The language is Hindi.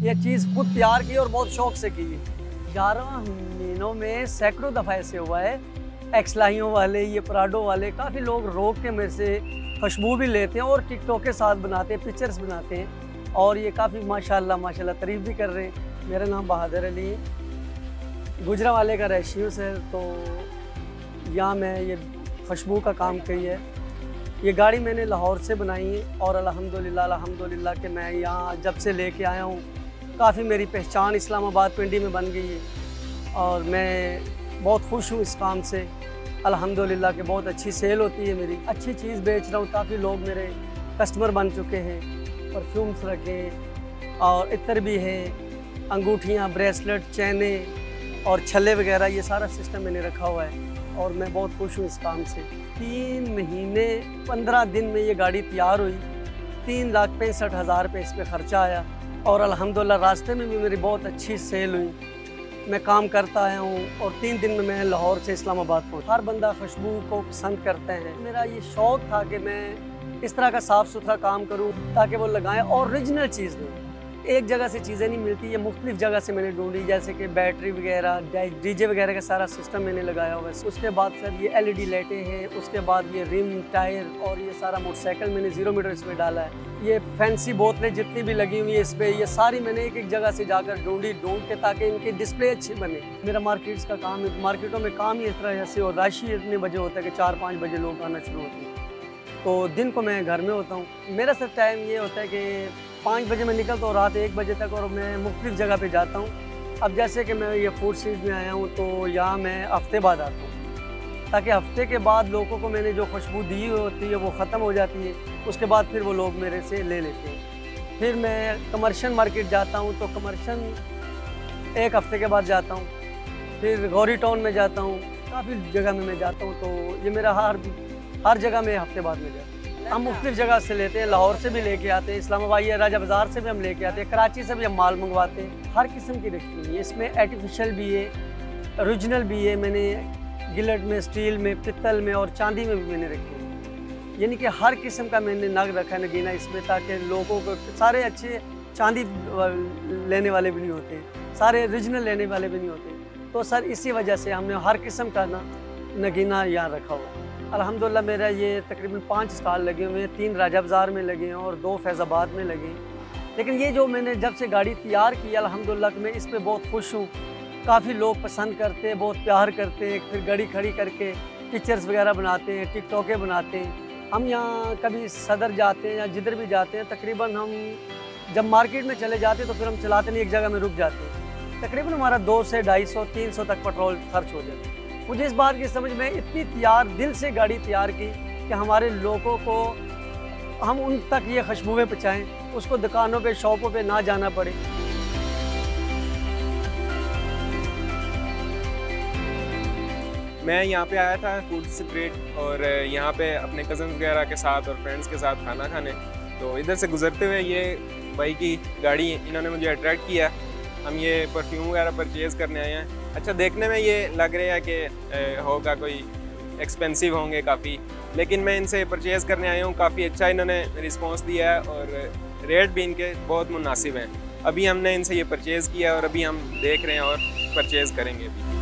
ये चीज़ खुद तैयार की और बहुत शौक से की। 11 महीनों में सैकड़ों दफ़ा ऐसे हुआ है, एक्सलाइयों वाले, ये पराडो वाले, काफ़ी लोग रोक के मेरे से खुशबू भी लेते हैं और टिकटॉक के साथ बनाते हैं, पिक्चर्स बनाते हैं और ये काफ़ी माशाल्लाह तारीफ़ भी कर रहे हैं। मेरा नाम बहादुर अली है, गुजरांवाले का रहायशी हूँ सर। तो यहाँ मैं ये खुशबू का काम की है। ये गाड़ी मैंने लाहौर से बनाई है और अल्हम्दुलिल्लाह कि मैं यहाँ जब से लेके आया हूँ काफ़ी मेरी पहचान इस्लामाबाद पिंडी में बन गई है और मैं बहुत खुश हूँ इस काम से। अल्हम्दुलिल्लाह कि बहुत अच्छी सेल होती है मेरी, अच्छी चीज़ बेच रहा हूँ। काफ़ी लोग मेरे कस्टमर बन चुके हैं। परफ्यूम्स रखे और इत्र भी हैं, अंगूठियाँ, ब्रेसलेट, चैने और छल्ले वगैरह, ये सारा सिस्टम मैंने रखा हुआ है और मैं बहुत खुश हूँ इस काम से। 3 महीने 15 दिन में ये गाड़ी तैयार हुई। 3,65,000 रुपये इस पर ख़र्चा आया और अल्हम्दुलिल्लाह रास्ते में भी मेरी बहुत अच्छी सेल हुई। मैं काम करता आया हूँ और 3 दिन में मैं लाहौर से इस्लामाबाद पहुँचा। हर बंदा खुशबू को पसंद करते हैं। मेरा ये शौक़ था कि मैं इस तरह का साफ़ सुथरा काम करूँ ताकि वो लगाएं और ओरिजिनल चीज़ दूँ। एक जगह से चीज़ें नहीं मिलती, ये मुख्तलिफ जगह से मैंने ढूंढी, जैसे कि बैटरी वगैरह, डीजे वगैरह का सारा सिस्टम मैंने लगाया हुआ है। उसके बाद सर ये LED लाइटें हैं, उसके बाद ये रिम, टायर और ये सारा मोटरसाइकिल मैंने 0 मीटर इसमें डाला है। ये फैंसी बोतलें जितनी भी लगी हुई है इस पर, ये सारी मैंने एक जगह से जाकर ढूंढ के ताकि इनकी डिस्प्ले अच्छी बने। मेरा मार्केट्स का काम है, मार्केटों में काम ही इस तरह से और राशि इतने बजे होता है कि 4-5 बजे लोग आना शुरू होते हैं। तो दिन को मैं घर में होता हूँ। मेरा सर टाइम ये होता है कि 5 बजे मैं निकलता हूँ रात 1 बजे तक और मैं मुख्तलिफ जगह पे जाता हूँ। अब जैसे कि मैं ये फूड स्ट्रीट में आया हूँ तो यहाँ मैं हफ्ते बाद आता हूँ ताकि हफ्ते के बाद लोगों को मैंने जो खुशबू दी होती है वो ख़त्म हो जाती है। उसके बाद फिर वो लोग मेरे से ले लेते हैं। फिर मैं कमर्शियल मार्केट जाता हूँ तो कमर्शियल 1 हफ्ते के बाद जाता हूँ। फिर गौरी टाउन में जाता हूँ, काफ़ी जगह में मैं जाता हूँ। तो ये मेरा हर जगह में हफ्ते बाद में जाता हूँ। हम मुख्तलिफ जगह से लेते हैं, लाहौर से भी लेके आते हैं, इस्लामाबाद या राजा बाज़ार से भी हम लेके आते हैं, कराची से भी हम माल मंगवाते हैं। हर किस्म की रखी हुई है, इसमें आर्टिफिशियल भी है, ओरिजिनल भी है। मैंने गिलट में, स्टील में, पित्तल में और चांदी में भी मैंने रखी है। यानी कि हर किस्म का मैंने नग रखा है नगीना इसमें, ताकि लोगों को सारे अच्छे चांदी लेने वाले भी नहीं होते, सारे ओरिजिनल लेने वाले भी नहीं होते। तो सर इसी वजह से हमने हर किस्म का नगीना यहाँ रखा हुआ है। अल्हम्दुलिल्लाह मेरा ये तकरीबन 5 स्टॉल लगे हुए हैं, 3 राजा बाज़ार में लगे हैं और 2 फैज़ाबाद में लगे हैं। लेकिन ये जो मैंने जब से गाड़ी तैयार की अल्हम्दुलिल्लाह मैं इस पे बहुत खुश हूँ। काफ़ी लोग पसंद करते हैं, बहुत प्यार करते हैं। फिर गाड़ी खड़ी करके पिक्चर्स वगैरह बनाते हैं, टिकटॉकें बनाते हैं। हम यहाँ कभी सदर जाते हैं या जिधर भी जाते हैं, तकरीबन हम जब मार्केट में चले जाते हैं तो फिर हम चलाते नहीं, एक जगह में रुक जाते हैं। तकरीबन हमारा 200 से 250-300 तक पेट्रोल खर्च हो जाता है। मुझे इस बात की समझ में इतनी दिल से गाड़ी तैयार की कि हमारे लोगों को हम उन तक ये खुशबुएं पहुँचाएँ, उसको दुकानों पे, शॉपों पे ना जाना पड़े। मैं यहाँ पे आया था फूड स्ट्रीट और यहाँ पे अपने कज़न्स वगैरह के साथ और फ्रेंड्स के साथ खाना खाने। तो इधर से गुजरते हुए ये भाई की गाड़ी इन्होंने मुझे अट्रैक्ट किया। हम ये परफ्यूम वगैरह परचेज़ करने आए हैं। अच्छा, देखने में ये लग रहा है कि होगा कोई एक्सपेंसिव होंगे काफ़ी, लेकिन मैं इनसे परचेज़ करने आया हूँ। काफ़ी अच्छा इन्होंने रिस्पांस दिया है और रेट भी इनके बहुत मुनासिब हैं। अभी हमने इनसे ये परचेज़ किया और अभी हम देख रहे हैं और परचेज़ करेंगे भी।